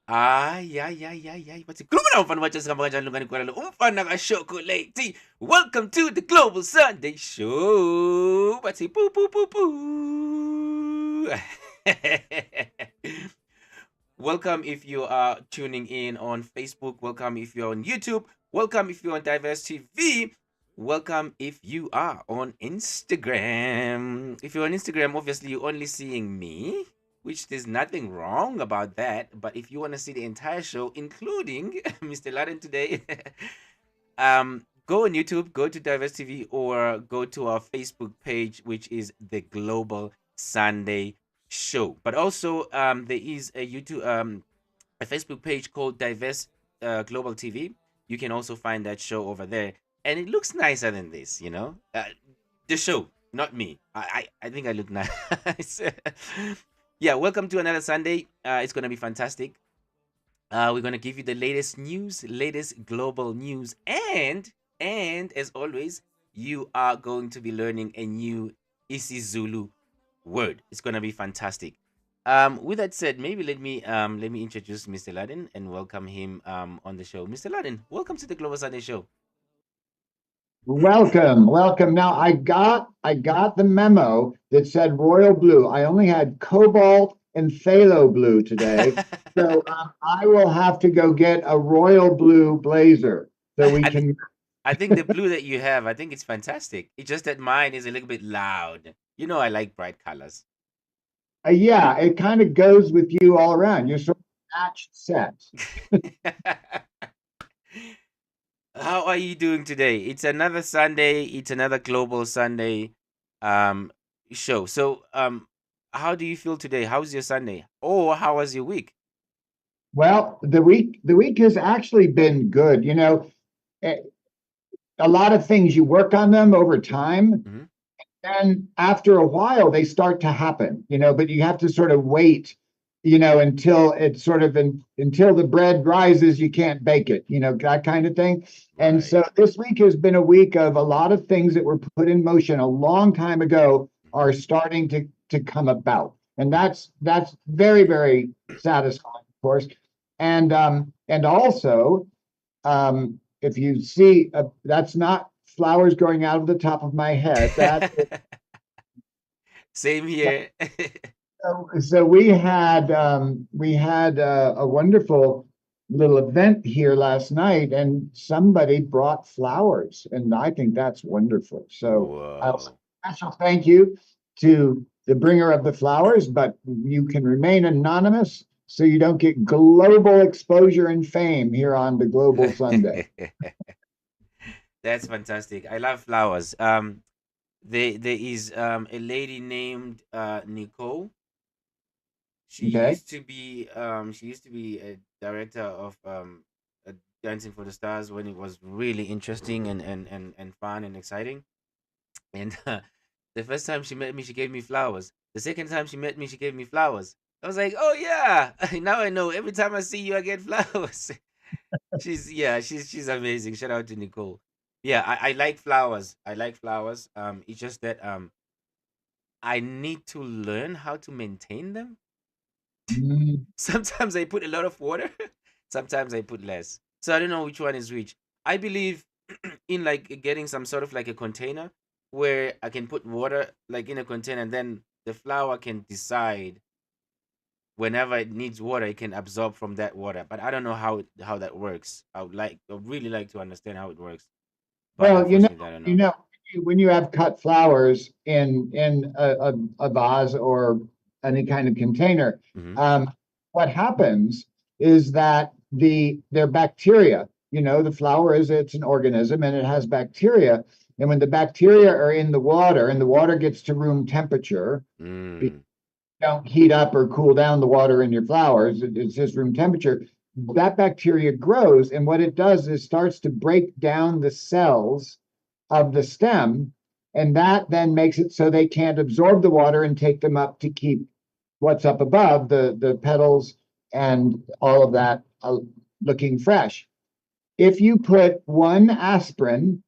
Ay, ay, ay, ay, ay. Pasikluma na umfana watches ka mga dyan Lungani Gwala umfana ka chocolate. Welcome to the Global Sunday Show. Pasi poo poo poo poo. Welcome if you are tuning in on Facebook. Welcome if you're on YouTube. Welcome if you're on Diverse TV. Welcome if you are on Instagram. If you're on Instagram, obviously you're only seeing me, which there's nothing wrong about that. But if you want to see the entire show, including Mr. Laden today, go on YouTube, go to Diverse TV, or go to our Facebook page, which is the Global Sunday Show. But also, there is a YouTube, a Facebook page called Diverse Global TV. You can also find that show over there, and it looks nicer than this. The show, not me. I think I look nice. Yeah, welcome to another Sunday. It's gonna be fantastic. We're gonna give you the latest news, latest global news, and as always, you are going to be learning a new isiZulu word. It's gonna be fantastic. With that said, maybe let me introduce Mr. Laden and welcome him on the show. Mr. Laden, welcome to the Global Sunday Show. Welcome, welcome. Now I got the memo that said royal blue. I only had cobalt and phthalo blue today, so I will have to go get a royal blue blazer so we I think can. I think the blue that you have, I think it's fantastic. It's just that mine is a little bit loud. You know, I like bright colors. Yeah, it kind of goes with you all around. You're sort of matched set. How are you doing today? It's another Sunday. It's another Global Sunday um show. So how do you feel today? How's your Sunday? Or how was your week? Well, the week has actually been good. Eh, a lot of things you work on them over time. Hmm. And after a while, they start to happen, but you have to sort of wait, until it's sort of until the bread rises, you can't bake it, that kind of thing. And Right. so this week has been a week of a lot of things that were put in motion a long time ago Hmm. are starting to come about. And that's very, very satisfying, of course. And also if you see, that's not flowers growing out of the top of my head. Same here. So we had a wonderful little event here last night, and somebody brought flowers, and I think that's wonderful. So I'll Whoa. special thank you to the bringer of the flowers, but you can remain anonymous so you don't get global exposure and fame here on the Global Sunday. That's fantastic. I love flowers. There is a lady named Nicole. Okay. She used to be a director of Dancing for the Stars when it was really interesting and fun and exciting. And the first time she met me, she gave me flowers. The second time she met me, she gave me flowers. I was like, oh yeah, now I know. Every time I see you, I get flowers. She's amazing. Shout out to Nicole. Yeah, I like flowers. I like flowers. It's just that I need to learn how to maintain them. Mm. Sometimes I put a lot of water, sometimes I put less. So I don't know which one is which. I believe in like getting some sort of like a container where I can put water like in a container, and then the flower can decide whenever it needs water, it can absorb from that water. But I don't know how that works. I would really like to understand how it works. But Well, unfortunately I don't know. when you have cut flowers in a vase or any kind of container, Hmm. um, what happens is that their bacteria, the flower it's an organism and it has bacteria, and when the bacteria are in the water and the water gets to room temperature, Mm. don't heat up or cool down the water in your flowers. It's just room temperature. That bacteria grows, and what it does is starts to break down the cells of the stem, and that then makes it so they can't absorb the water and take them up to keep what's up above the petals and all of that looking fresh. If you put one aspirin,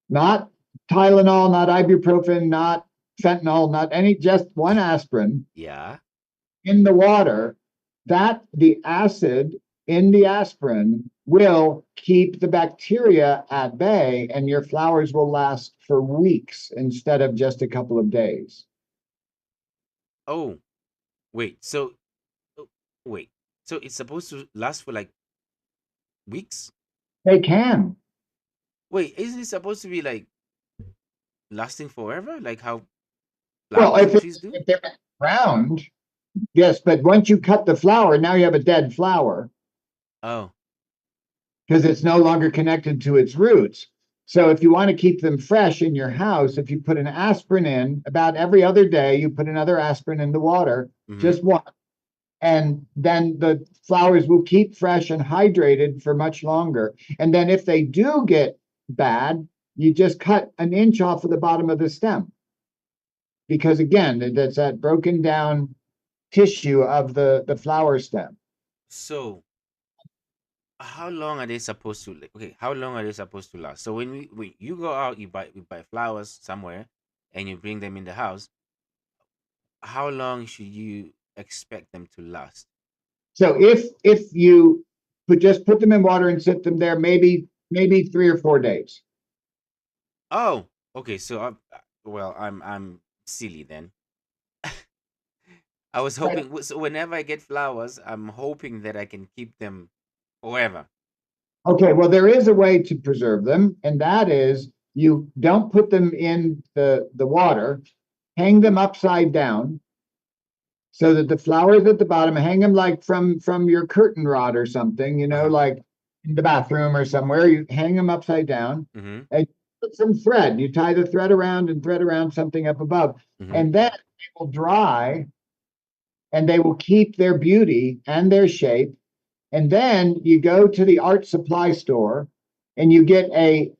not Tylenol, not ibuprofen, not fentanyl, not any, just one aspirin Yeah. in the water, that the acid in the aspirin will keep the bacteria at bay, and your flowers will last for weeks instead of just a couple of days. Oh, wait. So, oh, wait. So it's supposed to last for like weeks? They can. Wait, isn't it supposed to be like lasting forever? Like how Well, flowers and trees do? if they're round, yes, but once you cut the flower, now you have a dead flower Oh, because it's no longer connected to its roots. So if you want to keep them fresh in your house, if you put an aspirin in about every other day, you put another aspirin in the water, mm-hmm. just one, and then the flowers will keep fresh and hydrated for much longer. And then if they do get bad, you just cut an inch off of the bottom of the stem because again, that's that broken down tissue of the flower stem. So how long are they supposed to like, okay, how long are they supposed to last? So when you go out, you buy flowers somewhere and you bring them in the house, how long should you expect them to last? So if you just put them in water and sit them there, maybe 3 or 4 days. Oh, okay. So well, I'm silly then. I was But hoping so whenever I get flowers, I'm hoping that I can keep them forever. okay, well, there is a way to preserve them, and that is you don't put them in the water, hang them upside down so that the flowers at the bottom, hang them like from your curtain rod or something, Uh-huh. like in the bathroom or somewhere. You hang them upside down Mm-hmm. and put some thread. You tie the thread around and thread around something up above, Mm-hmm. and then they will dry and they will keep their beauty and their shape. And then you go to the art supply store and you get a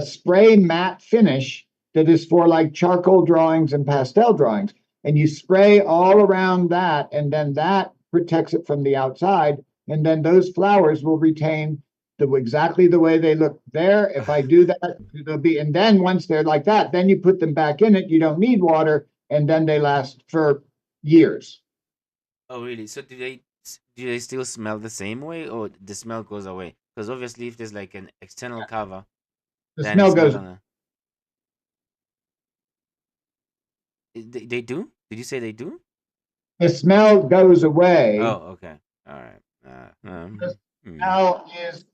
spray matte finish that is for like charcoal drawings and pastel drawings. And you spray all around that, and then that protects it from the outside. And then those flowers will retain exactly the way they look there. If I do that, they'll be, and then once they're like that, then you put them back in it. You don't need water, and then they last for years. Oh, really? So do they still smell the same way, or the smell goes away? Because obviously, if there's like an external cover, The then smell it's no goes, longer. They do? Did you say they do? the smell goes away. Oh, okay. All right. The Hmm. smell is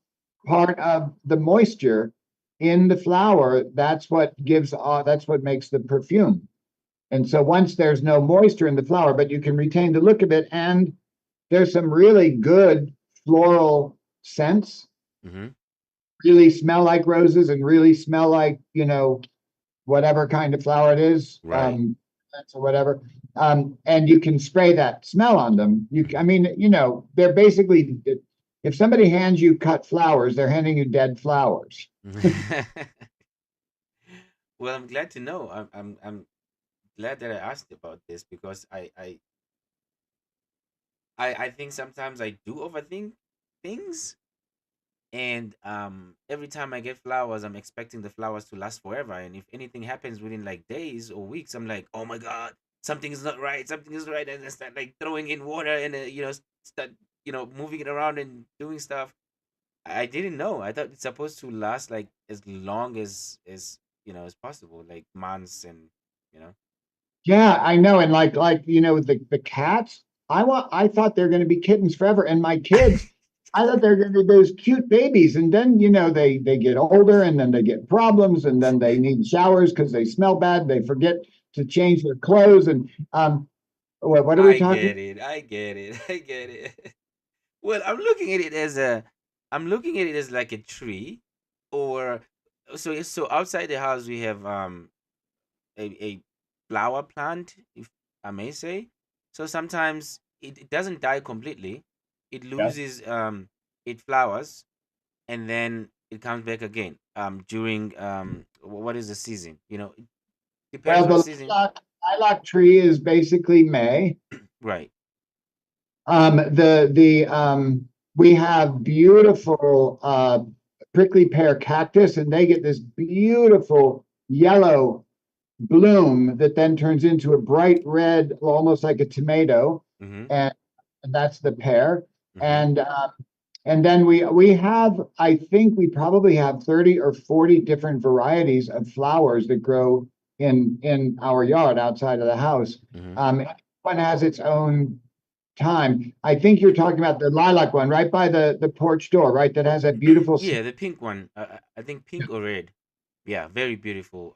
part of the moisture in the flower. That's what makes the perfume. And so once there's no moisture in the flower, but you can retain the look of it, and there's some really good floral scents, Mm-hmm. really smell like roses and really smell like, whatever kind of flower it is, Right. or whatever. And you can spray that smell on them. I mean, they're basically, if somebody hands you cut flowers, they're handing you dead flowers. Well, I'm glad to know. I'm glad that I asked about this because I think sometimes I do overthink things, and every time I get flowers, I'm expecting the flowers to last forever, and if anything happens within like days or weeks, I'm like, oh my god, something is not right, something is right, and I start like throwing in water and start moving it around and doing stuff. I didn't know. I thought it's supposed to last like as long as as possible, like months and you know. Yeah, I know. And like the cats, I thought they're going to be kittens forever. And my kids, I thought they're going to be those cute babies. And then they get older, and then they get problems, and then they need showers because they smell bad. They forget to change their clothes. And what are we I talking? get it. I get it. I get it. Well, I'm looking at it as like a tree, or so outside the house we have a flower plant, if I may say. So sometimes it doesn't die completely. It Yeah. loses it flowers, and then it comes back again during what is the season? It depends Well, what the season. lilac tree is basically May. Right. The we have beautiful prickly pear cactus, and they get this beautiful yellow bloom that then turns into a bright red, almost like a tomato. Mm-hmm. And and that's the pear. Mm-hmm. And then we have, I think we probably have 30 or 40 different varieties of flowers that grow in our yard outside of the house. Mm-hmm. One has its own time. I think you're talking about the lilac one right by the porch door, right? That has that beautiful, Yeah, the pink one. I think pink or red. Yeah, very beautiful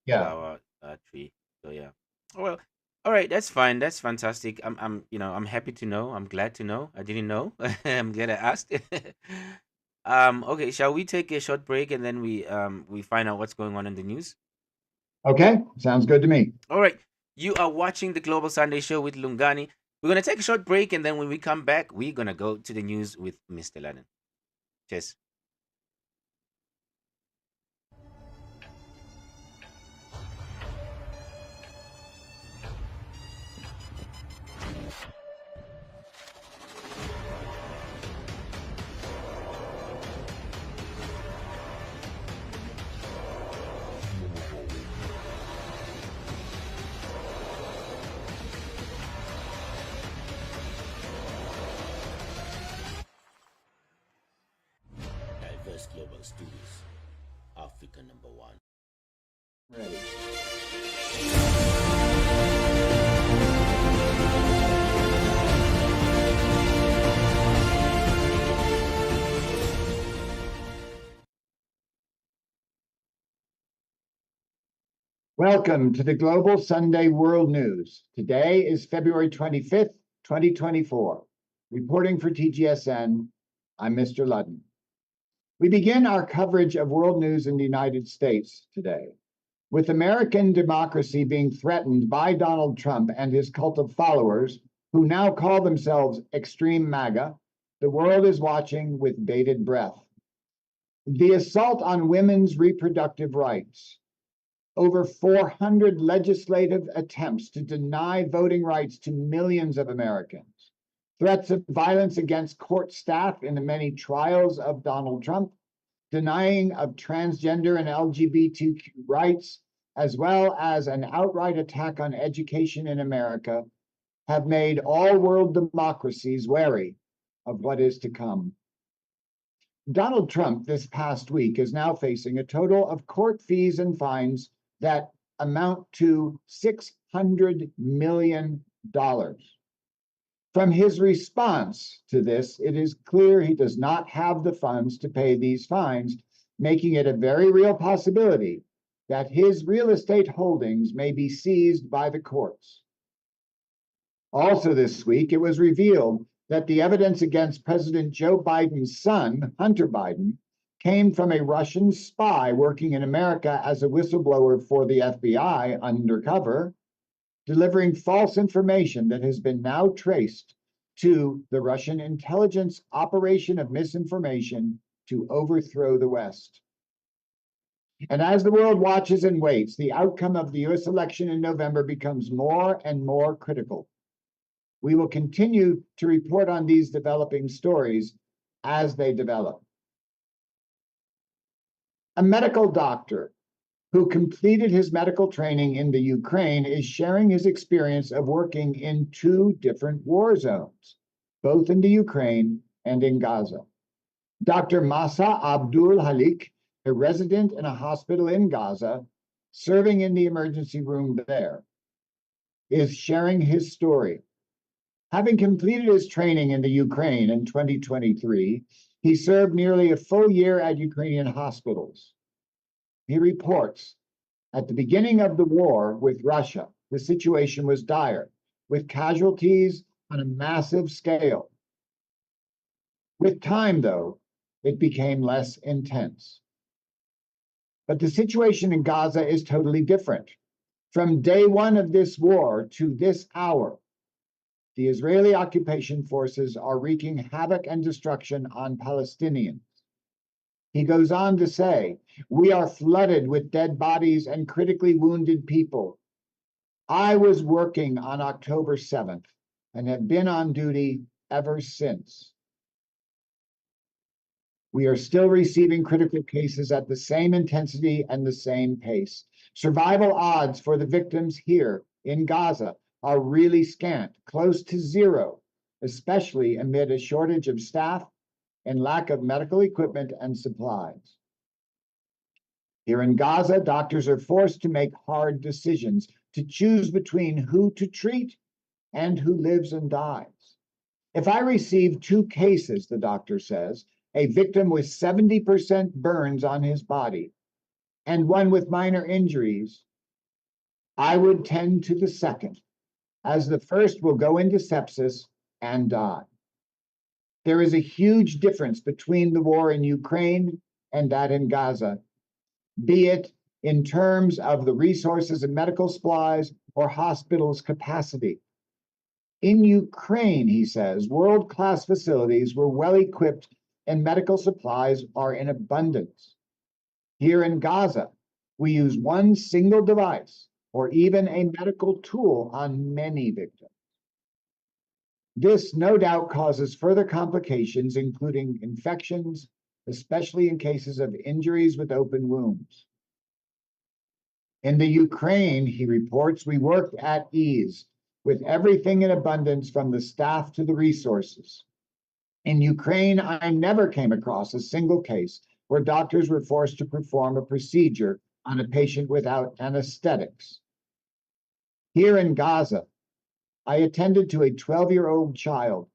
yeah. flower tree. So yeah. Oh, well, all right, that's fine. That's fantastic. I'm happy to know. I'm glad to know. I didn't know. I'm glad I asked. Okay, shall we take a short break and then we find out what's going on in the news? Okay, sounds good to me. All right. You are watching the Global Sunday Show with Lungani. We're gonna take a short break and then when we come back, we're gonna go to the news with Mr. Lennon. Cheers. Diverse Global Studios, Africa number one. Ready. Welcome to the Global Sunday World News. Today is February 25th, 2024. Reporting for TGSN, I'm Mr. Ludden. We begin our coverage of world news in the United States today, with American democracy being threatened by Donald Trump and his cult of followers, who now call themselves extreme MAGA. The world is watching with bated breath. The assault on women's reproductive rights. Over 400 legislative attempts to deny voting rights to millions of Americans. Threats of violence against court staff in the many trials of Donald Trump. Denying of transgender and LGBTQ rights, as well as an outright attack on education in America, have made all world democracies wary of what is to come. Donald Trump this past week is now facing a total of court fees and fines that amount to $600 million. From his response to this, it is clear he does not have the funds to pay these fines, making it a very real possibility that his real estate holdings may be seized by the courts. Also this week, it was revealed that the evidence against President Joe Biden's son, Hunter Biden, came from a Russian spy working in America as a whistleblower for the FBI undercover, delivering false information that has been now traced to the Russian intelligence operation of misinformation to overthrow the West. And as the world watches and waits, the outcome of the US election in November becomes more and more critical. We will continue to report on these developing stories as they develop. A medical doctor who completed his medical training in the Ukraine is sharing his experience of working in two different war zones, both in the Ukraine and in Gaza. Dr. Masa Abdul Halik, a resident in a hospital in Gaza, serving in the emergency room there, is sharing his story. Having completed his training in the Ukraine in 2023, he served nearly a full year at Ukrainian hospitals. He reports, at the beginning of the war with Russia, the situation was dire, with casualties on a massive scale. With time, though, it became less intense. But the situation in Gaza is totally different. From day one of this war to this hour, the Israeli occupation forces are wreaking havoc and destruction on Palestinians. He goes on to say, we are flooded with dead bodies and critically wounded people. I was working on October 7th and have been on duty ever since. We are still receiving critical cases at the same intensity and the same pace. Survival odds for the victims here in Gaza are really scant, close to zero, especially amid a shortage of staff and lack of medical equipment and supplies. Here in Gaza, doctors are forced to make hard decisions, to choose between who to treat and who lives and dies. If I receive 2 cases, the doctor says, a victim with 70% burns on his body and one with minor injuries, I would tend to the second, as the first will go into sepsis and die. There is a huge difference between the war in Ukraine and that in Gaza, be it in terms of the resources and medical supplies or hospitals' capacity. In Ukraine, he says, world-class facilities were well equipped and medical supplies are in abundance. Here in Gaza, we use one single device or even a medical tool on many victims. This no doubt causes further complications, including infections, especially in cases of injuries with open wounds. In the Ukraine, he reports, we worked at ease with everything in abundance from the staff to the resources. In Ukraine, I never came across a single case where doctors were forced to perform a procedure on a patient without anesthetics. Here in Gaza, I attended to a 12-year-old child.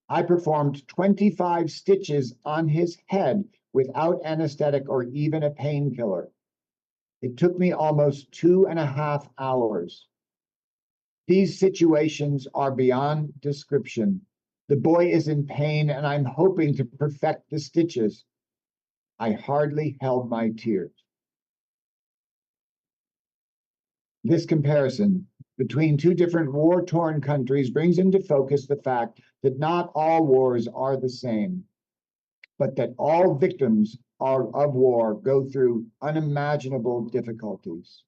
I performed 25 stitches on his head without anesthetic or even a painkiller. It took me almost 2.5 hours. These situations are beyond description. The boy is in pain, and I'm hoping to perfect the stitches. I hardly held my tears. This comparison between 2 different war-torn countries brings into focus the fact that not all wars are the same, but that all victims of war go through unimaginable difficulties.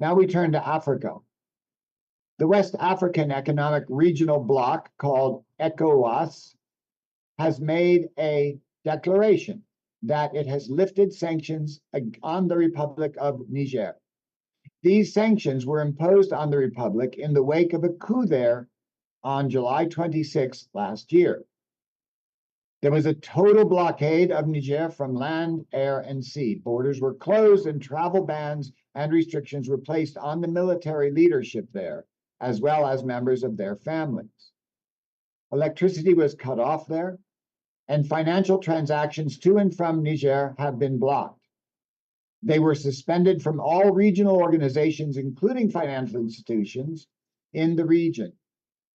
Now we turn to Africa. The West African Economic Regional Bloc, called ECOWAS, has made a declaration that it has lifted sanctions on the Republic of Niger. These sanctions were imposed on the Republic in the wake of a coup there on July 26 last year. There was a total blockade of Niger from land, air, and sea. Borders were closed and travel bans and restrictions were placed on the military leadership there, as well as members of their families. Electricity was cut off there, and financial transactions to and from Niger have been blocked. They were suspended from all regional organizations, including financial institutions in the region.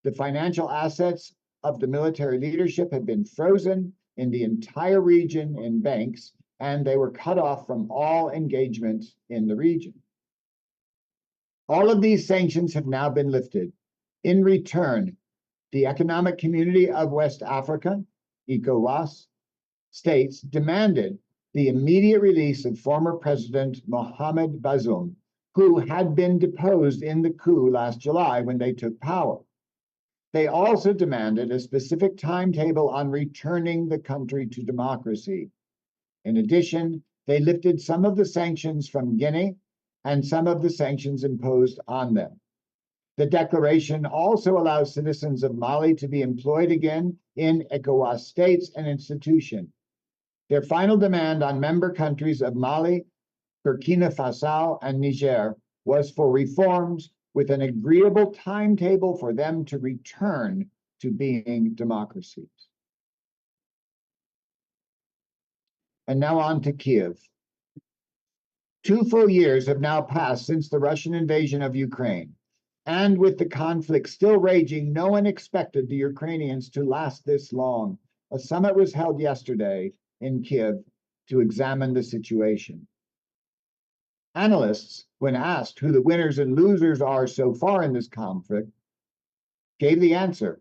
The financial assets of the military leadership have been frozen in the entire region in banks, and they were cut off from all engagement in the region. All of these sanctions have now been lifted. In return, the Economic Community of West Africa, ECOWAS, states demanded the immediate release of former President Mohamed Bazoum, who had been deposed in the coup last July when they took power. They also demanded a specific timetable on returning the country to democracy. In addition, they lifted some of the sanctions from Guinea and some of the sanctions imposed on them. The declaration also allows citizens of Mali to be employed again in ECOWAS states and institutions. Their final demand on member countries of Mali, Burkina Faso, and Niger was for reforms with an agreeable timetable for them to return to being democracies. And now on to Kiev. 2 full years have now passed since the Russian invasion of Ukraine. And with the conflict still raging, no one expected the Ukrainians to last this long. A summit was held yesterday in Kiev to examine the situation. Analysts, when asked who the winners and losers are so far in this conflict, gave the answer.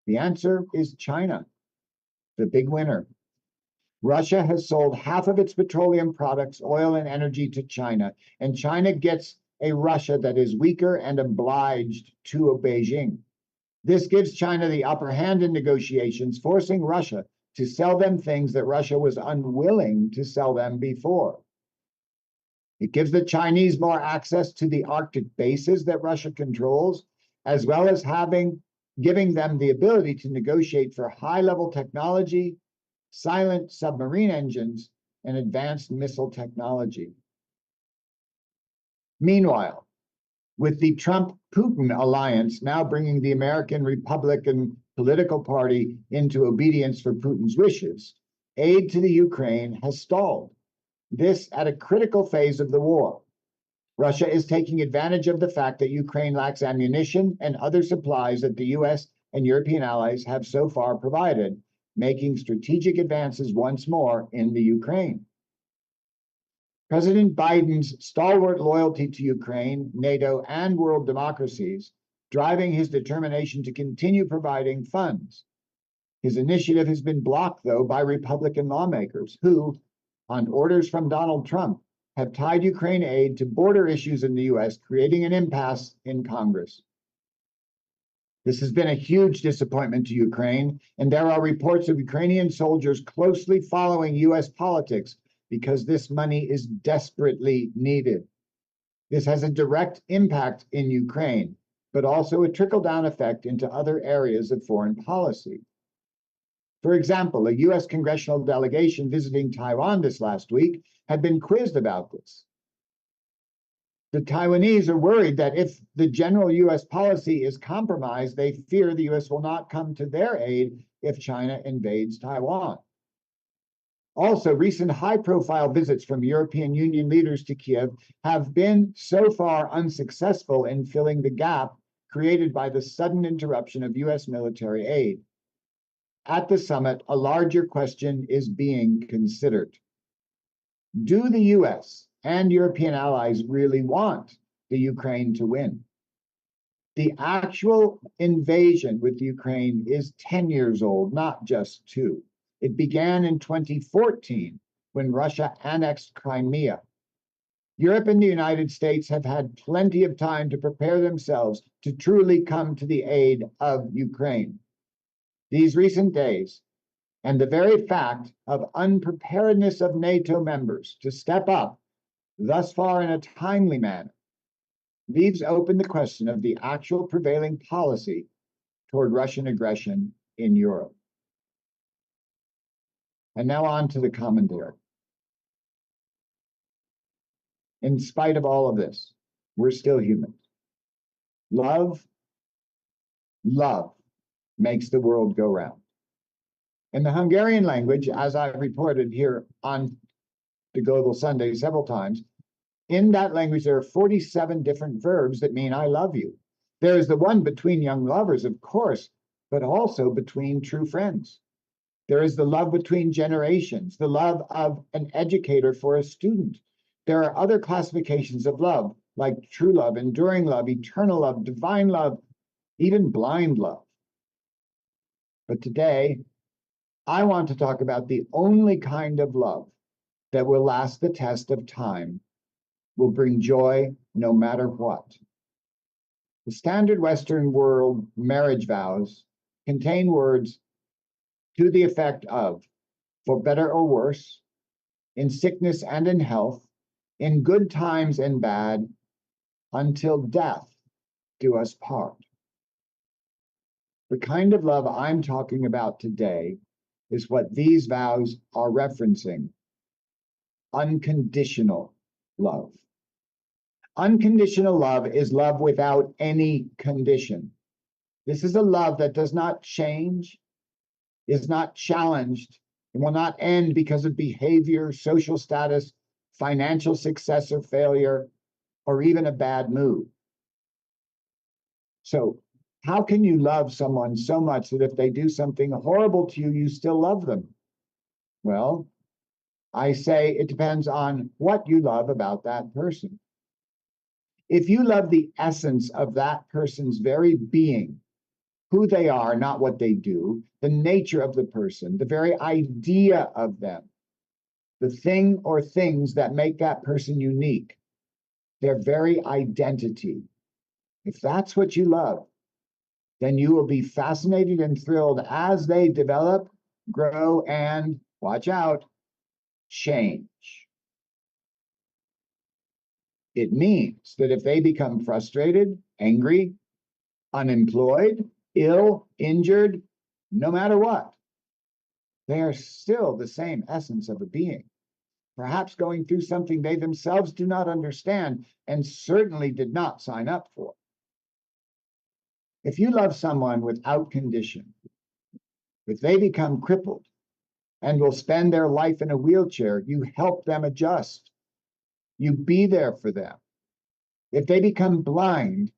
The answer is China, the big winner. Russia has sold half of its petroleum products, oil, and energy to China, and China gets a Russia that is weaker and obliged to Beijing. This gives China the upper hand in negotiations, forcing Russia to sell them things that Russia was unwilling to sell them before. It gives the Chinese more access to the Arctic bases that Russia controls, as well as giving them the ability to negotiate for high-level technology, silent submarine engines, and advanced missile technology. Meanwhile, with the Trump-Putin alliance now bringing the American Republican political party into obedience for Putin's wishes, aid to the Ukraine has stalled. This at a critical phase of the war. Russia is taking advantage of the fact that Ukraine lacks ammunition and other supplies that the US and European allies have so far provided, making strategic advances once more in the Ukraine. President Biden's stalwart loyalty to Ukraine, NATO, and world democracies, driving his determination to continue providing funds. His initiative has been blocked, though, by Republican lawmakers who, on orders from Donald Trump, have tied Ukraine aid to border issues in the US, creating an impasse in Congress. This has been a huge disappointment to Ukraine, and there are reports of Ukrainian soldiers closely following US politics because this money is desperately needed. This has a direct impact in Ukraine, but also a trickle-down effect into other areas of foreign policy. For example, a US congressional delegation visiting Taiwan this last week had been quizzed about this. The Taiwanese are worried that if the general US policy is compromised, they fear the US will not come to their aid if China invades Taiwan. Also, recent high-profile visits from European Union leaders to Kiev have been so far unsuccessful in filling the gap created by the sudden interruption of US military aid. At the summit, a larger question is being considered. Do the US and European allies really want the Ukraine to win? The actual invasion with Ukraine is 10 years old, not just 2. It began in 2014 when Russia annexed Crimea. Europe and the United States have had plenty of time to prepare themselves to truly come to the aid of Ukraine. These recent days, and the very fact of unpreparedness of NATO members to step up, thus far in a timely manner, leaves open the question of the actual prevailing policy toward Russian aggression in Europe. And now on to the commentary. In spite of all of this, we're still human. Love makes the world go round. In the Hungarian language, as I've reported here on the Global Sunday several times, in that language, there are 47 different verbs that mean I love you. There is the one between young lovers, of course, but also between true friends. There is the love between generations, the love of an educator for a student. There are other classifications of love, like true love, enduring love, eternal love, divine love, even blind love. But today, I want to talk about the only kind of love that will last the test of time, will bring joy no matter what. The standard Western world marriage vows contain words to the effect of, for better or worse, in sickness and in health, in good times and bad, until death do us part. The kind of love I'm talking about today is what these vows are referencing: unconditional love. Unconditional love is love without any condition. This is a love that does not change, is not challenged, and will not end because of behavior, social status, financial success or failure, or even a bad mood. So, how can you love someone so much that if they do something horrible to you, you still love them? Well, I say it depends on what you love about that person. If you love the essence of that person's very being, who they are, not what they do, the nature of the person, the very idea of them, the thing or things that make that person unique, their very identity. If that's what you love, then you will be fascinated and thrilled as they develop, grow, and, watch out, change. It means that if they become frustrated, angry, unemployed, ill, injured, no matter what. They are still the same essence of a being, perhaps going through something they themselves do not understand and certainly did not sign up for. If you love someone without condition, if they become crippled and will spend their life in a wheelchair, you help them adjust. You be there for them. If they become blind,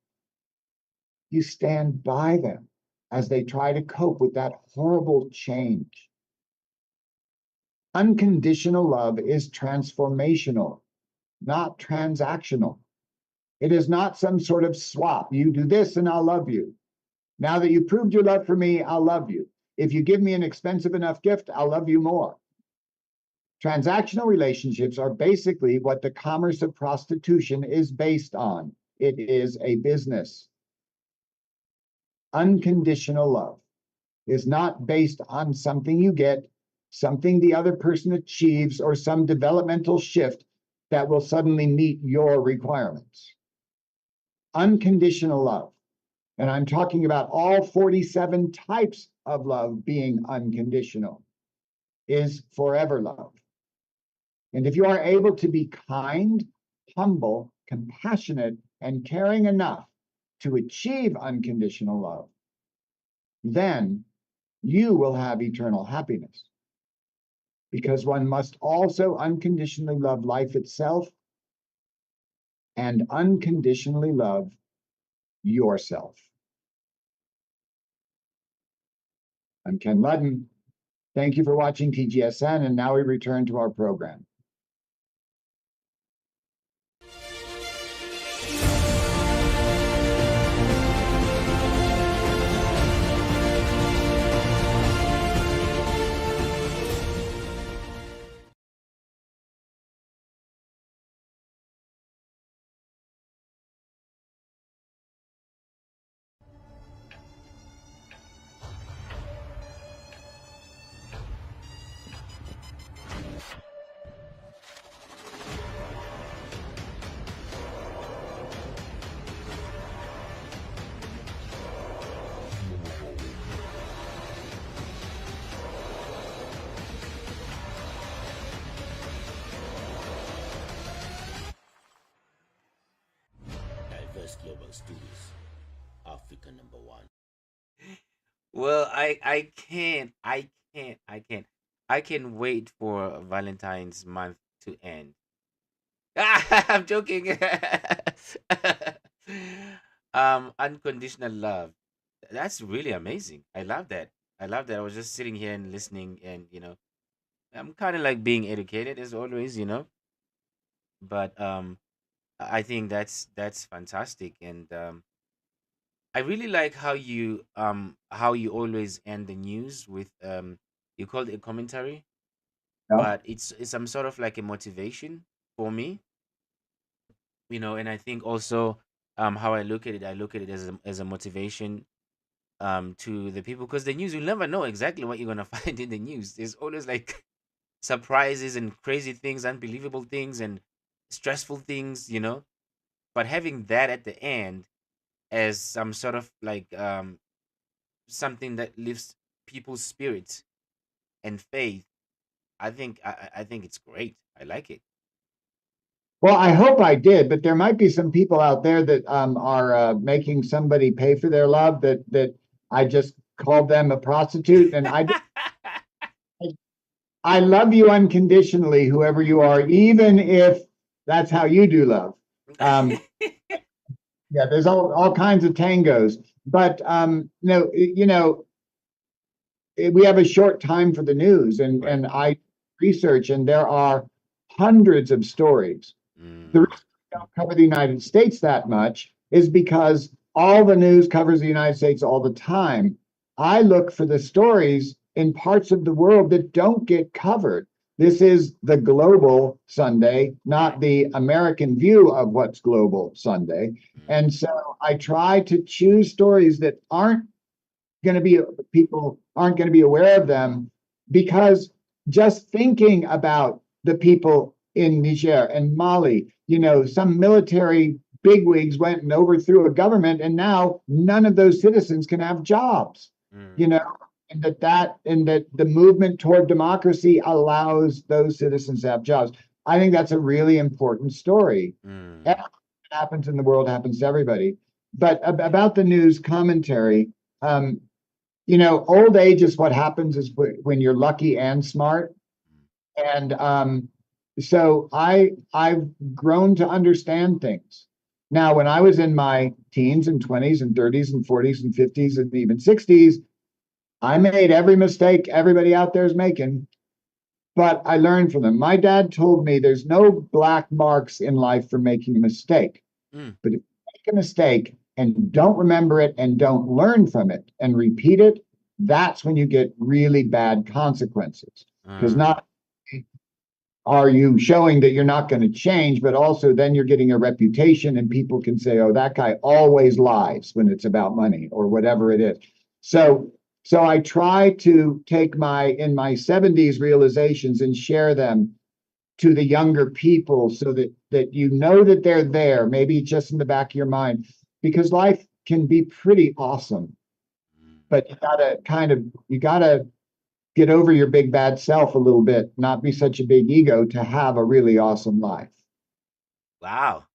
you stand by them as they try to cope with that horrible change. Unconditional love is transformational, not transactional. It is not some sort of swap. You do this and I'll love you. Now that you proved your love for me, I'll love you. If you give me an expensive enough gift, I'll love you more. Transactional relationships are basically what the commerce of prostitution is based on. It is a business. Unconditional love is not based on something you get, something the other person achieves, or some developmental shift that will suddenly meet your requirements. Unconditional love, and I'm talking about all 47 types of love being unconditional, is forever love. And if you are able to be kind, humble, compassionate, and caring enough to achieve unconditional love, then you will have eternal happiness. Because one must also unconditionally love life itself and unconditionally love yourself. I'm Ken Ludden. Thank you for watching TGSN, and now we return to our program. Global Studios, Africa #1. Well, I can't wait for Valentine's month to end. I'm joking. Unconditional love. That's really amazing. I love that. I love that. I was just sitting here and listening, and I'm kind of like being educated as always, But I think that's fantastic, and I really like how you always end the news with you call it a commentary, Yeah. but it's some sort of like a motivation for me, and I think also how I look at it as a motivation to the people, because the news, you'll never know exactly what you're gonna find in the news. There's always like surprises and crazy things, unbelievable things, and stressful things. But having that at the end as some sort of like something that lifts people's spirits and faith, I think it's great. I like it. Well, I hope I did, but there might be some people out there that are making somebody pay for their love that I just called them a prostitute, and I love you unconditionally, whoever you are, even if that's how you do love. Um, yeah, there's all kinds of tangos, but no, we have a short time for the news, and Right. I research, and there are hundreds of stories. The Mm, reason we don't cover the United States that much is because all the news covers the United States all the time. I look for the stories in parts of the world that don't get covered. This is the global Sunday, right. not the American view of what's global Sunday. Mm, And so I try to choose stories that aren't going to be, people aren't going to be aware of them, because just thinking about the people in Niger and Mali, some military bigwigs went and overthrew a government, and now none of those citizens can have jobs. You know, and that the movement toward democracy allows those citizens to have jobs. I think that's a really important story. Mm. Everything that happens in the world happens to everybody. But about the news commentary, you know, old age is what happens is when you're lucky and smart. And so I've grown to understand things. Now, when I was in my teens and 20s and 30s and 40s and 50s and even 60s, I made every mistake everybody out there is making, but I learned from them. My dad told me there's no black marks in life for making a mistake. Mm. But if you make a mistake and don't remember it and don't learn from it and repeat it, that's when you get really bad consequences. Because not are you showing that you're not going to change, but also then you're getting a reputation and people can say, oh, that guy always lies when it's about money or whatever it is. So I try to take in my 70s realizations and share them to the younger people so that you know that they're there, maybe just in the back of your mind, because life can be pretty awesome. But you gotta get over your big bad self a little bit, not be such a big ego to have a really awesome life. Wow.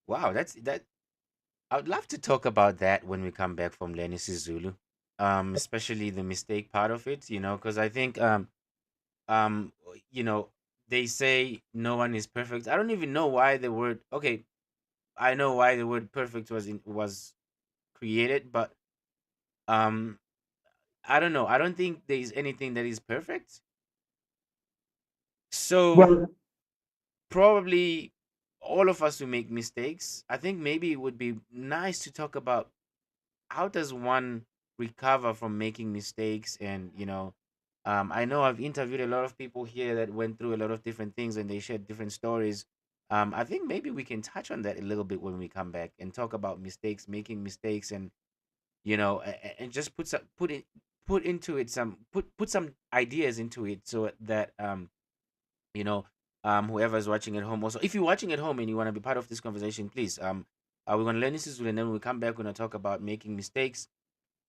Wow, that. I would love to talk about that when we come back from learning isiZulu. Especially the mistake part of it, you know, because I think um you know, they say no one is perfect. I don't even know why the word, okay, I know why the word perfect was created, but um I don't know. I don't think there is anything that is perfect. So Well, probably all of us will make mistakes. I think maybe it would be nice to talk about how does one recover from making mistakes. And you know, I know I've interviewed a lot of people here that went through a lot of different things and they shared different stories. I think maybe we can touch on that a little bit when we come back and talk about mistakes, making mistakes, and you know, and just put into it some put some ideas into it so that you know, whoever's watching at home, also if you're watching at home and you want to be part of this conversation, please, we're going to learn this, and then when we come back, we're going to talk about making mistakes.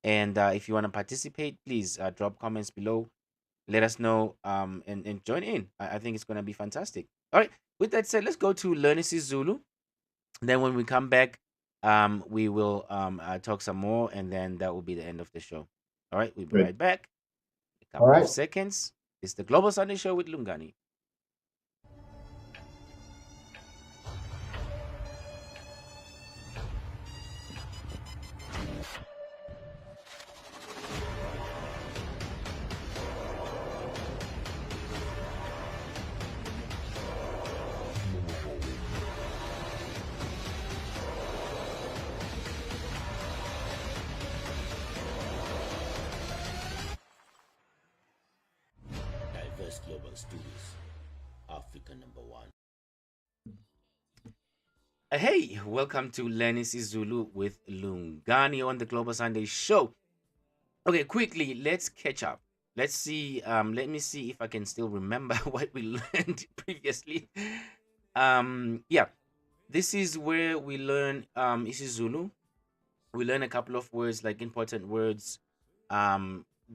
And if you want to participate, please drop comments below, let us know, and join in. I think it's going to be fantastic. All right, with that said, let's go to learn isiZulu. Then when we come back, we will talk some more, and then that will be the end of the show. All right, we'll be good. right back. A All couple of right. seconds. It's the Global Sunday Show with Lungani. Diverse Global Studios, Africa #1. Hey, welcome to Learn isiZulu with Lungani on the Global Sunday Show. Okay, quickly, let's catch up. Let me see if I can still remember what we learned previously. Yeah, this is where we learn isiZulu. We learn a couple of words, like important words,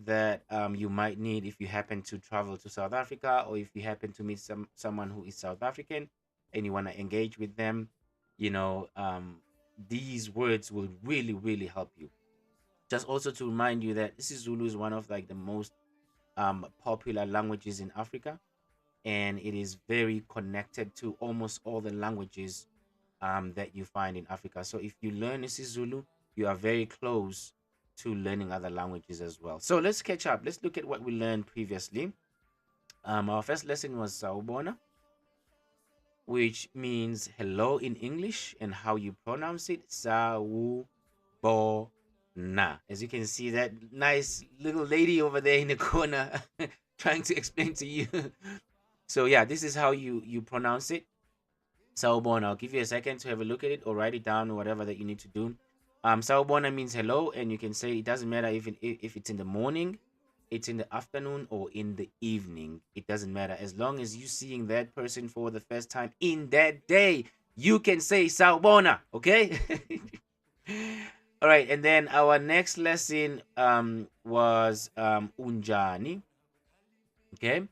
that you might need if you happen to travel to South Africa, or if you happen to meet someone who is South African and you want to engage with them. You know, these words will really, really help you. Just also to remind you that isiZulu is one of like the most popular languages in Africa, and it is very connected to almost all the languages that you find in Africa. So if you learn isiZulu, you are very close to learning other languages as well. So let's catch up. Let's look at what we learned previously. Our first lesson was Sawubona, which means hello in English, and how you pronounce it, Sawubona. As you can see, that nice little lady over there in the corner trying to explain to you. So yeah, this is how you pronounce it. Sawubona. I'll give you a second to have a look at it or write it down or whatever that you need to do. Sawubona means hello, and you can say it doesn't matter if it's in the morning, it's in the afternoon, or in the evening. It doesn't matter as long as you seeing that person for the first time in that day. You can say sawubona, okay? All right, and then our next lesson was unjani, okay?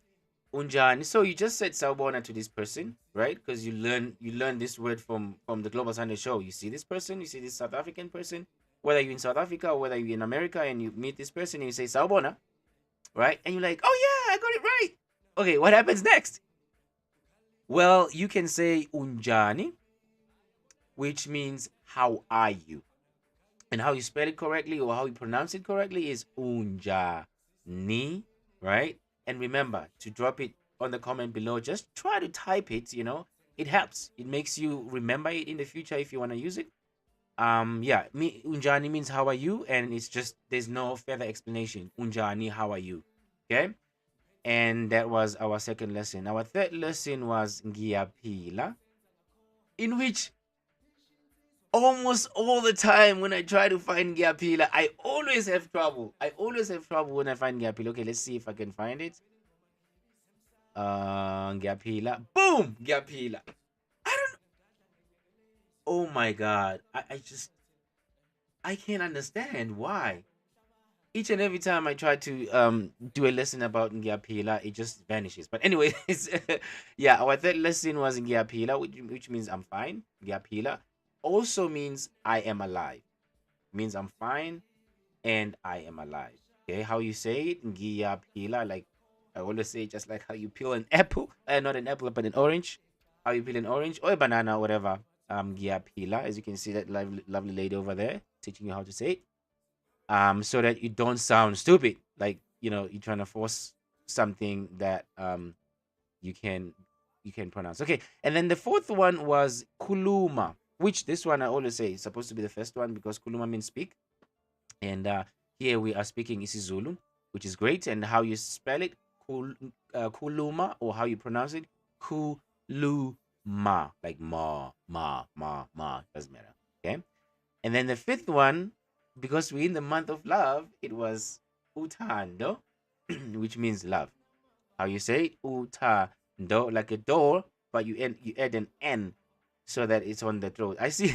Unjani. So you just said sawubona to this person, right? Because you learn this word from the Global Sunday Show. You see this person, you see this South African person, whether you're in South Africa or whether you're in America, and you meet this person and you say sawubona, right? And you're like, oh yeah, I got it right. Okay, what happens next? Well, you can say unjani, which means how are you? And how you spell it correctly or how you pronounce it correctly is unjani, right? And remember to drop it on the comment below. Just try to type it, it helps. It makes you remember it in the future if you want to use it. Yeah, unjani means how are you, and it's just there's no further explanation. Unjani, how are you? Okay? And that was our second lesson. Our third lesson was ngiyaphila, in which almost all the time when I try to find ngiyaphila, I always have trouble. I always have trouble when I find ngiyaphila. Okay, let's see if I can find it. Ngiyaphila. Boom! Ngiyaphila. I don't. Oh my god! I can't understand why. Each and every time I try to do a lesson about ngiyaphila, it just vanishes. But anyways, yeah, our third lesson was ngiyaphila, which means I'm fine. Ngiyaphila also means I am alive. Means I'm fine and I am alive. Okay, how you say it? Ngiyaphila, like I always say, just like how you peel an apple, not an apple, but an orange. How you peel an orange or a banana, whatever. Ngiyaphila, as you can see that lovely lady over there teaching you how to say it. So that you don't sound stupid, like you're trying to force something that you can pronounce. Okay, and then the fourth one was kuluma, which this one I always say is supposed to be the first one because kuluma means speak, and here we are speaking isiZulu, which is great. And how you spell it, kuluma, or how you pronounce it, kuluma, like ma, doesn't matter. Okay, and then the fifth one, because we're in the month of love, it was utando, which means love. How you say it? Utando, like a door, but you add an N so that it's on the throat. I see.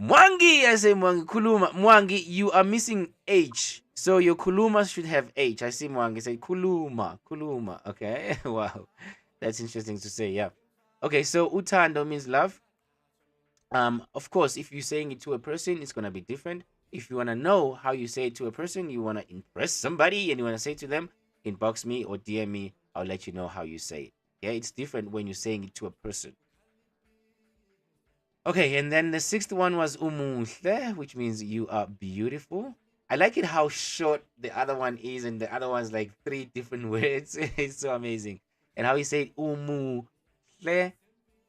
Mwangi, I say Mwangi. Kuluma. Mwangi, you are missing H. So your kuluma should have H. I see Mwangi say kuluma. Okay. Wow. That's interesting to say. Yeah. Okay. So utando means love. Of course, if you're saying it to a person, it's gonna be different. If you wanna know how you say it to a person, you wanna impress somebody, and you wanna say it to them, inbox me or DM me. I'll let you know how you say it. Yeah, it's different when you're saying it to a person. Okay, and then the sixth one was umuhle, which means you are beautiful. I like it how short the other one is, and the other one's like 3 different words. It's so amazing. And how you say it, umuhle.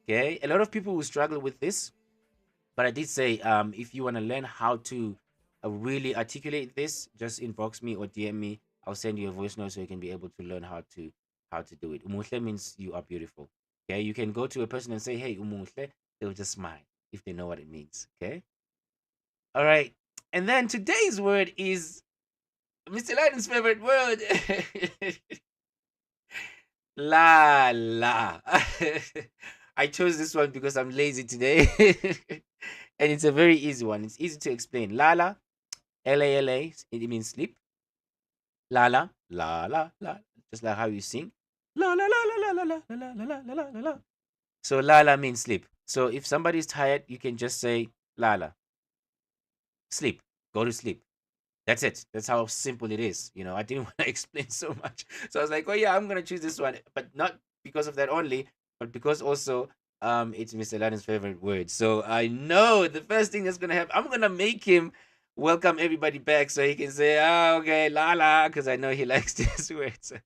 Okay, a lot of people will struggle with this, but I did say if you want to learn how to really articulate this, just inbox me or DM me. I'll send you a voice note so you can be able to learn how to do it. Umuhle means you are beautiful. Okay, you can go to a person and say, "Hey, umuhle." They'll just smile if they know what it means. Okay. All right. And then today's word is Mr. Lightning's favorite word. La la. I chose this one because I'm lazy today. And it's a very easy one. It's easy to explain. Lala, Lala, it means sleep. Lala, la la la, just like how you sing. La la la la la la la la la la la la la. So lala means sleep. So if somebody's tired, you can just say lala. Sleep. Go to sleep. That's it. That's how simple it is. I didn't want to explain so much. So I was like, oh yeah, I'm gonna choose this one. But not because of that only, but because also it's Mr. Laden's favorite word. So I know the first thing that's gonna happen, I'm gonna make him welcome everybody back so he can say, oh, okay, la la, because I know he likes this word. So,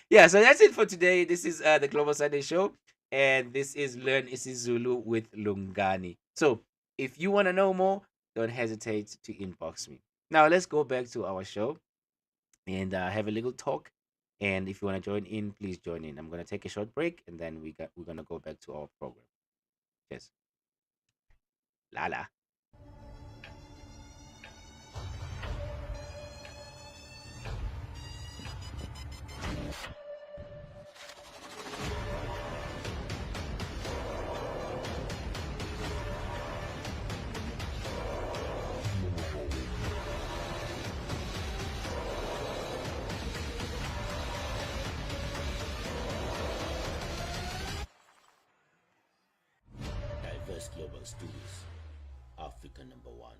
yeah, so that's it for today. This is the Global Sunday Show, and this is Learn isiZulu with Lungani. So if you want to know more, don't hesitate to inbox me. Now let's go back to our show and have a little talk. And if you want to join in, please join in. I'm gonna take a short break, and then we're gonna go back to our program. Yes, Lala. Global Studios, Africa #1.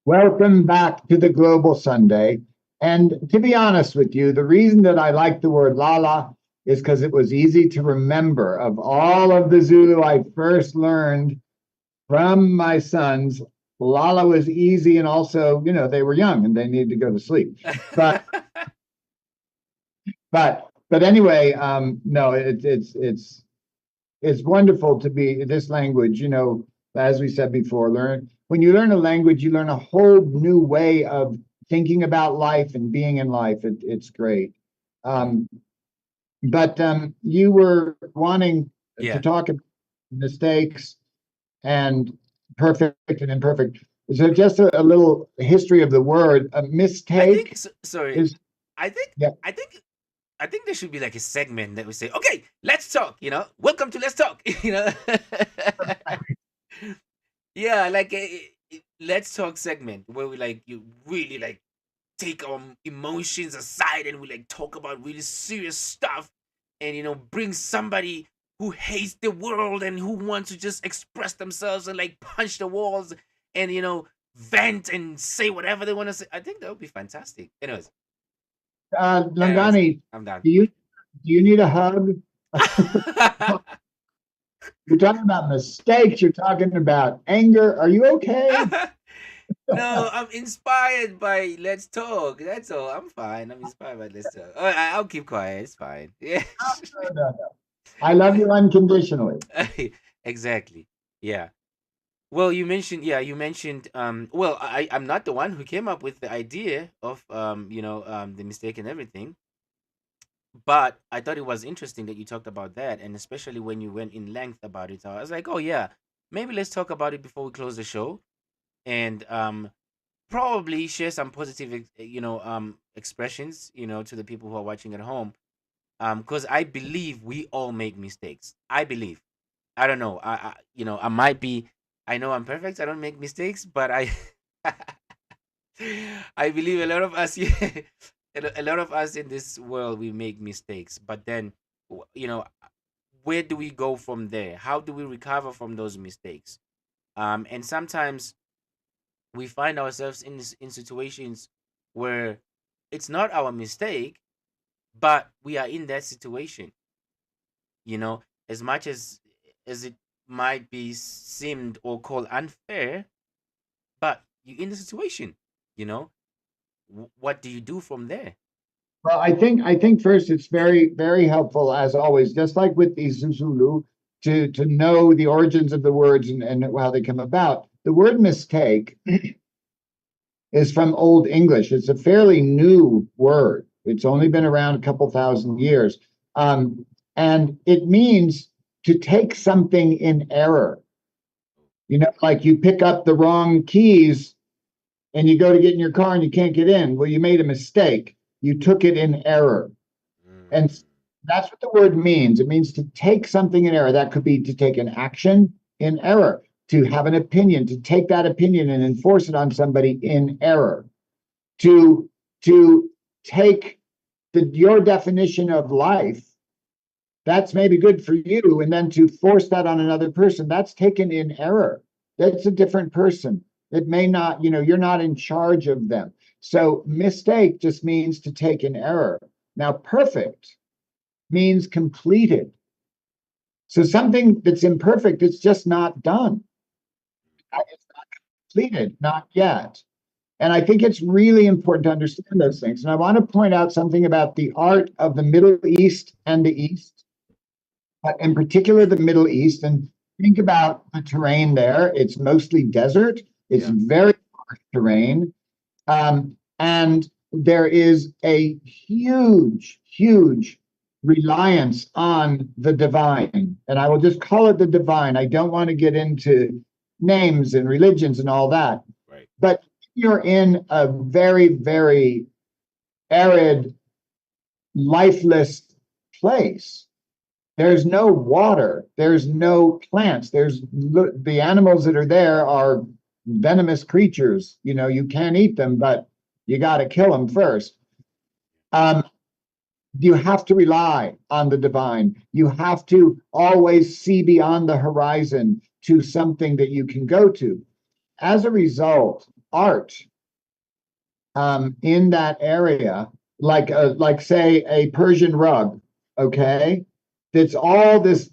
Welcome back to the Global Sunday. And to be honest with you, the reason that I like the word Lala is because it was easy to remember. Of all of the Zulu I first learned from my sons, Lala was easy, and also, they were young and they needed to go to sleep. But but anyway, no, it's wonderful to be this language. As we said before, when you learn a language, you learn a whole new way of thinking about life and being in life. It's great. Um, but you were wanting to Yeah. talk about mistakes and perfect and imperfect. So just a little history of the word. A I think mistake sorry. is, I think yeah. I think I think there should be like a segment that we say, okay, let's talk, welcome to Let's Talk, Yeah, like a let's talk segment where we like you really like take our emotions aside and we like talk about really serious stuff and bring somebody who hates the world and who wants to just express themselves and like punch the walls and vent and say whatever they want to say. I think that would be fantastic. Anyways, Lungani, I'm done. do you need a hug? You're talking about mistakes. You're talking about anger. Are you okay? No, I'm inspired by Let's Talk. That's all. I'm fine. I'm inspired by Let's Talk. Oh, I'll keep quiet. It's fine. Yeah. No. I love you unconditionally. Exactly. Yeah. Well, you mentioned well, I'm not the one who came up with the idea of the mistake and everything, but I thought it was interesting that you talked about that, and especially when you went in length about it. I was like, "Oh yeah, maybe let's talk about it before we close the show." And probably share some positive expressions to the people who are watching at home, because I believe we all make mistakes. I believe. I don't know. I might be. I know I'm perfect. I don't make mistakes, but I I believe a lot of us, yeah, a lot of us in this world, we make mistakes. But then, where do we go from there? How do we recover from those mistakes? And sometimes we find ourselves in situations where it's not our mistake, but we are in that situation. As much as it might be seemed or called unfair, but you're in the situation. You know, what do you do from there? Well, I think first it's very, very helpful, as always, just like with the isiZulu, to know the origins of the words and how they come about. The word mistake is from Old English. It's a fairly new word. It's only been around a couple thousand years. And it means to take something in error. Like you pick up the wrong keys and you go to get in your car and you can't get in. Well, you made a mistake. You took it in error. And Mm, that's what the word means. It means to take something in error. That could be to take an action in error, to have an opinion, to take that opinion and enforce it on somebody in error, to to take your definition of life that's maybe good for you, and then to force that on another person, that's taken in error. That's a different person. It may not, you're not in charge of them. So mistake just means to take in error. Now, perfect means completed. So something that's imperfect, it's just not done. It's not completed, not yet. And I think it's really important to understand those things. And I want to point out something about the art of the Middle East and the East, but in particular the Middle East. And think about the terrain there. It's mostly desert. It's yeah. very harsh terrain. And there is a huge, huge reliance on the divine. And I will just call it the divine. I don't want to get into names and religions and all that. Right. But you're in a very, very arid, lifeless place. There's no water. There's no plants. The animals that are there are venomous creatures. You can't eat them, but you got to kill them first. Um, you have to rely on the divine. You have to always see beyond the horizon. to something that you can go to. As a result, art in that area, like say a Persian rug, okay, that's all this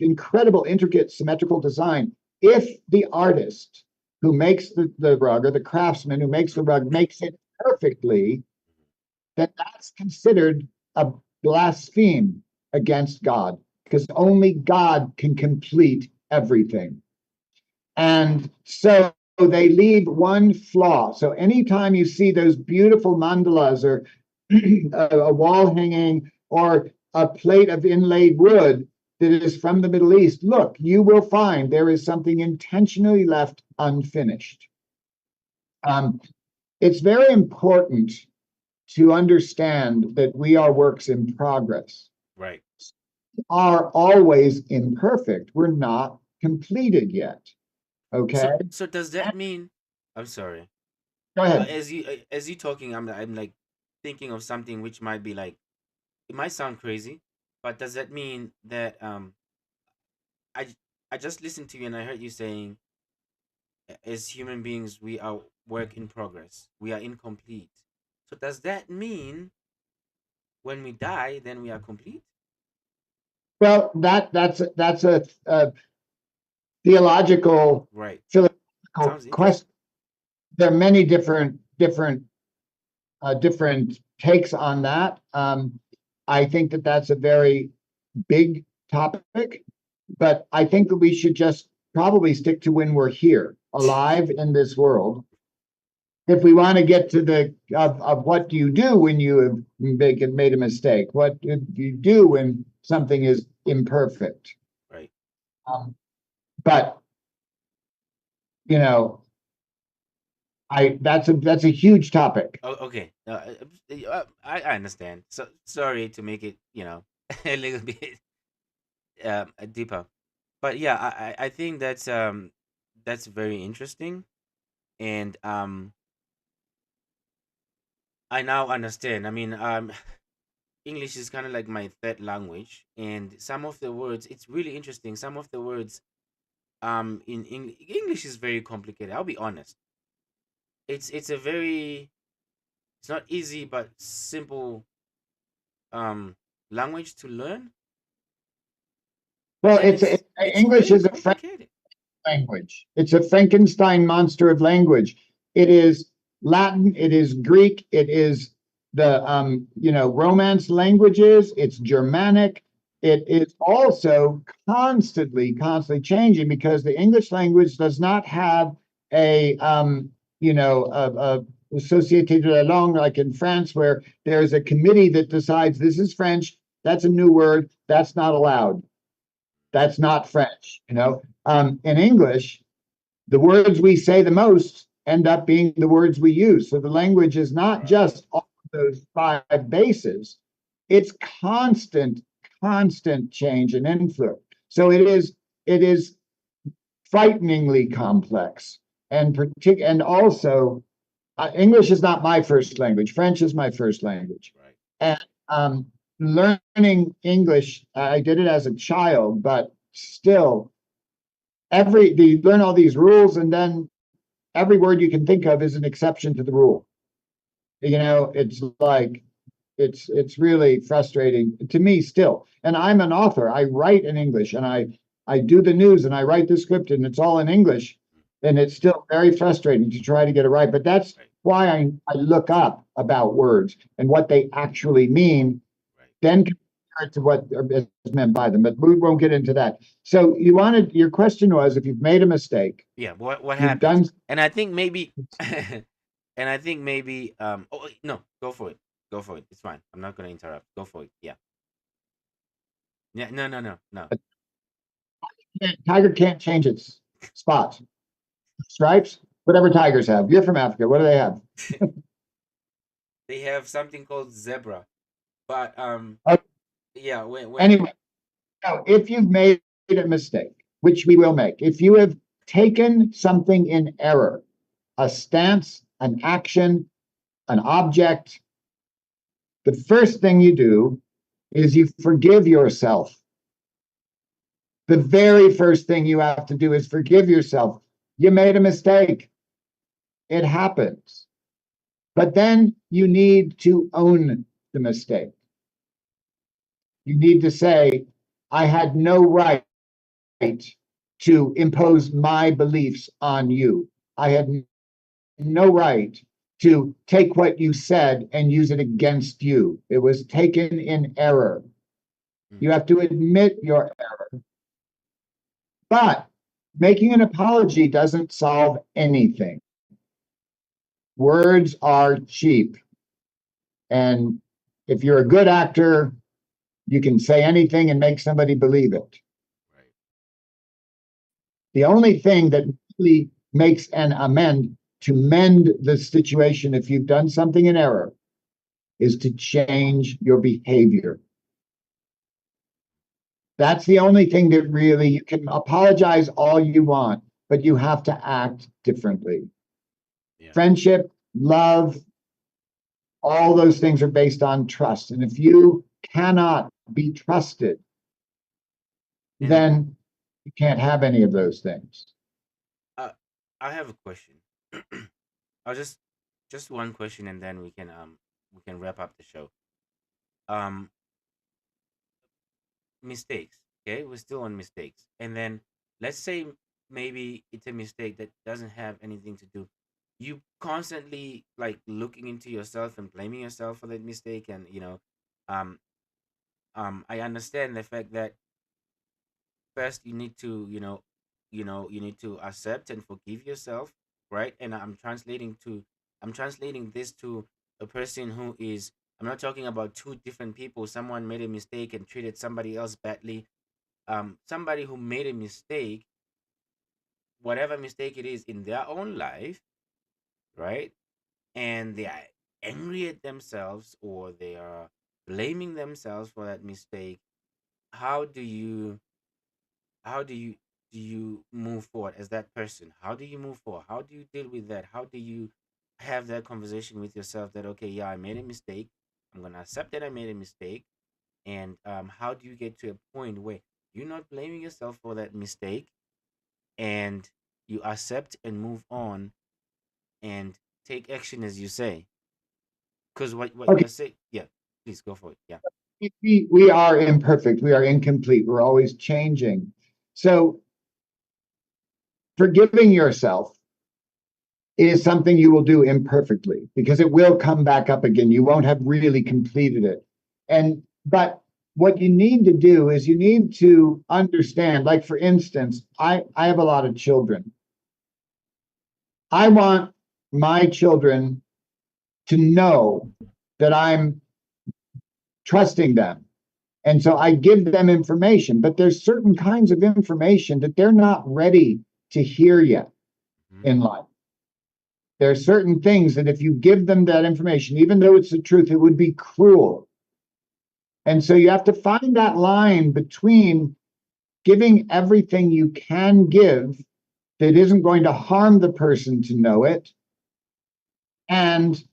incredible, intricate, symmetrical design. If the artist who makes the rug, or the craftsman who makes the rug, makes it perfectly, then that's considered a blaspheme against God, because only God can complete everything. And so they leave one flaw. So anytime you see those beautiful mandalas, or a wall hanging, or a plate of inlaid wood that is from the Middle East, look, you will find there is something intentionally left unfinished. It's very important to understand that we are works in progress. Right. Are always imperfect. We're not completed yet. Okay. So does that mean? I'm sorry. Go ahead. As you talking, I'm like thinking of something which might be like, it might sound crazy, but does that mean that I I just listened to you and I heard you saying, as human beings we are work in progress, we are incomplete. So does that mean when we die then we are complete? Well, that's a theological, Right. philosophical Sounds interesting. question. There are many different takes on that. I think that that's a very big topic, but I think that we should just probably stick to when we're here, alive in this world. If we want to get to the of what do you do when you have made a mistake? What do you do when something is imperfect? Right. But you know, that's a huge topic. Oh, okay. I understand. So sorry to make it, a little bit deeper. But yeah, I think that's very interesting, and I now understand. I mean, English is kind of like my third language, and some of the words, it's really interesting. Some of the words, in English is very complicated. I'll be honest. It's a very, it's not easy but simple language to learn, but Well, then it's English very is a French complicated. language. It's a Frankenstein monster of language. It is Latin. It is Greek. It is the Romance languages. It's Germanic. It is also constantly changing, because the English language does not have a associated langue like in France, where there's a committee that decides this is French. That's a new word. That's not allowed. That's not French. In English, the words we say the most end up being the words we use. So the language is not Right. just all of those five bases, it's constant change and influence. So it is frighteningly complex, and also English is not my first language. French is my first language, Right. and learning English, I did it as a child, but still, you learn all these rules, and then every word you can think of is an exception to the rule. It's like it's really frustrating to me still. And I'm an author. I write in English, and I do the news, and I write the script, and it's all in English, and it's still very frustrating to try to get it right. But that's Right. why I look up about words and what they actually mean, Right. then compare it to what is meant by them. But we won't get into that. So your question was, if you've made a mistake, Yeah. What you've happens? done. And I think maybe, oh no, go for it. Go for it. It's fine. I'm not gonna interrupt. Go for it. Yeah. Yeah. No. No. No. No. Tiger can't change its spots, stripes, whatever tigers have. You're from Africa. What do they have? They have something called zebra, but Oh, yeah. When anyway, so if you've made a mistake, which we will make, if you have taken something in error, a stance, an action, an object, the first thing you do is you forgive yourself. the very first thing you have to do is forgive yourself. You made a mistake. It happens. But then you need to own the mistake. You need to say, I had no right to impose my beliefs on you. I had no right to take what you said and use it against you. It was taken in error. You have to admit your error. But making an apology doesn't solve anything. Words are cheap. And if you're a good actor, you can say anything and make somebody believe it. Right. The only thing that really makes an amend to mend the situation, if you've done something in error, is to change your behavior. That's the only thing that really, you can apologize all you want, but you have to act differently. Yeah. Friendship, love, all those things are based on trust. And if you cannot be trusted, And then you can't have any of those things. I have a question. I'll just one question, and then we can wrap up the show. Um, Mistakes. Okay, we're still on mistakes, and then let's say maybe it's a mistake that doesn't have anything to do. You constantly like looking into yourself and blaming yourself for that mistake, and um, I understand the fact that first you need to you need to accept and forgive yourself, right? And I'm translating this to a person who is, I'm not talking about two different people. Someone made a mistake and treated somebody else badly. Somebody who made a mistake, whatever mistake it is in their own life, right? And they are angry at themselves, or they are blaming themselves for that mistake. How do you how do you move forward as that person? How do you move forward? How do you deal with that? How do you have that conversation with yourself that, okay, yeah, I made a mistake, I'm gonna accept that I made a mistake. And how do you get to a point where you're not blaming yourself for that mistake, and you accept and move on and take action, as you say? Because what Okay, you're saying, yeah, please go for it. Yeah. we are imperfect. We are incomplete. We're always changing. So forgiving yourself is something you will do imperfectly because it will come back up again. You won't have really completed it. But what you need to do is you need to understand, like for instance, I have a lot of children. I want my children to know that I'm trusting them. And so I give them information, but there's certain kinds of information that they're not ready to hear yet Hmm. in life. There are certain things that if you give them that information, even though it's the truth, it would be cruel. And so you have to find that line between giving everything you can give that isn't going to harm the person to know it, and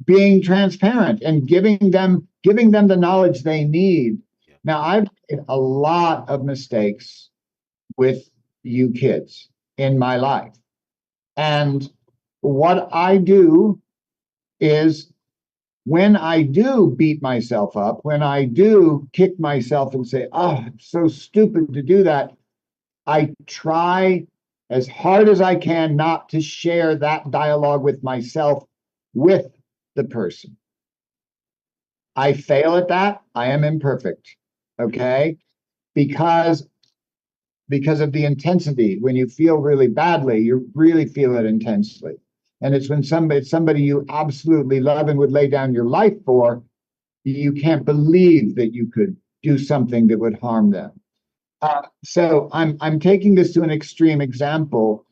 being transparent and giving them the knowledge they need. Yeah. Now, I've made a lot of mistakes with you kids in my life. And what I do is, when I do beat myself up, when I do kick myself and say, oh, I'm so stupid to do that, I try as hard as I can not to share that dialogue with myself with the person. I fail at that. I am imperfect. Okay. Because of the intensity. When you feel really badly, you really feel it intensely. And it's when somebody you absolutely love and would lay down your life for, you can't believe that you could do something that would harm them. So I'm taking this to an extreme example,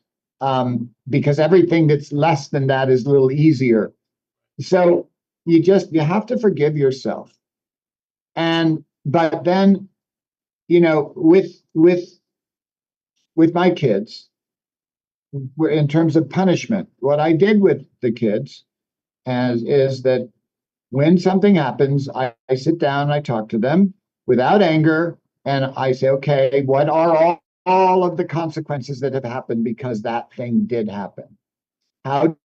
because everything that's less than that is a little easier. So you have to forgive yourself. And but then, with my kids, in terms of punishment, what I did with the kids is that when something happens, I sit down, I talk to them without anger, and I say, okay, what are all of the consequences that have happened because that thing did happen? How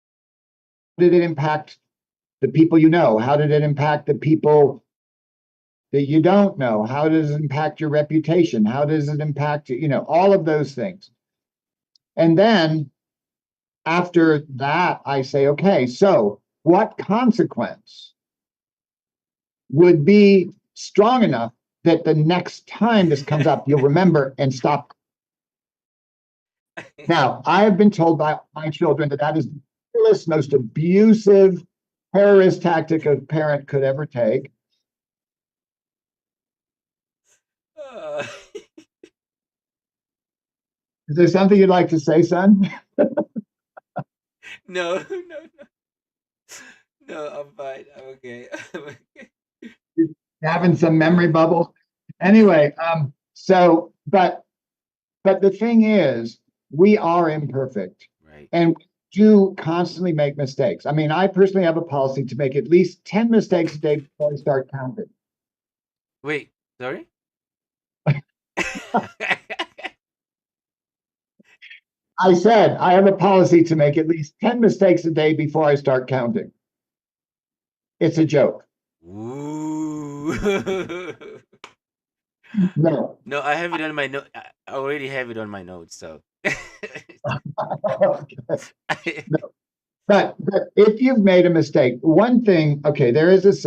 did it impact the people you know? How did it impact the people that you don't know? How does it impact your reputation? How does it impact, all of those things? And then after that, I say, okay, so what consequence would be strong enough that the next time this comes up, you'll remember and stop? Now, I have been told by my children that is the most abusive, terrorist tactic a parent could ever take. Uh, Is there something you'd like to say, son? no, no, no, no. I'm fine. I'm okay. I'm okay. Having some memory bubbles. Anyway, but the thing is, we are imperfect Right. and we do constantly make mistakes. I mean, I personally have a policy to make at least 10 mistakes a day before I start counting. Wait. Sorry. I said I have a policy to make at least 10 mistakes a day before I start counting. It's a joke. Ooh. No. No, I have it on my note. I already have it on my notes. So. No. But if you've made a mistake, one thing, okay, there is a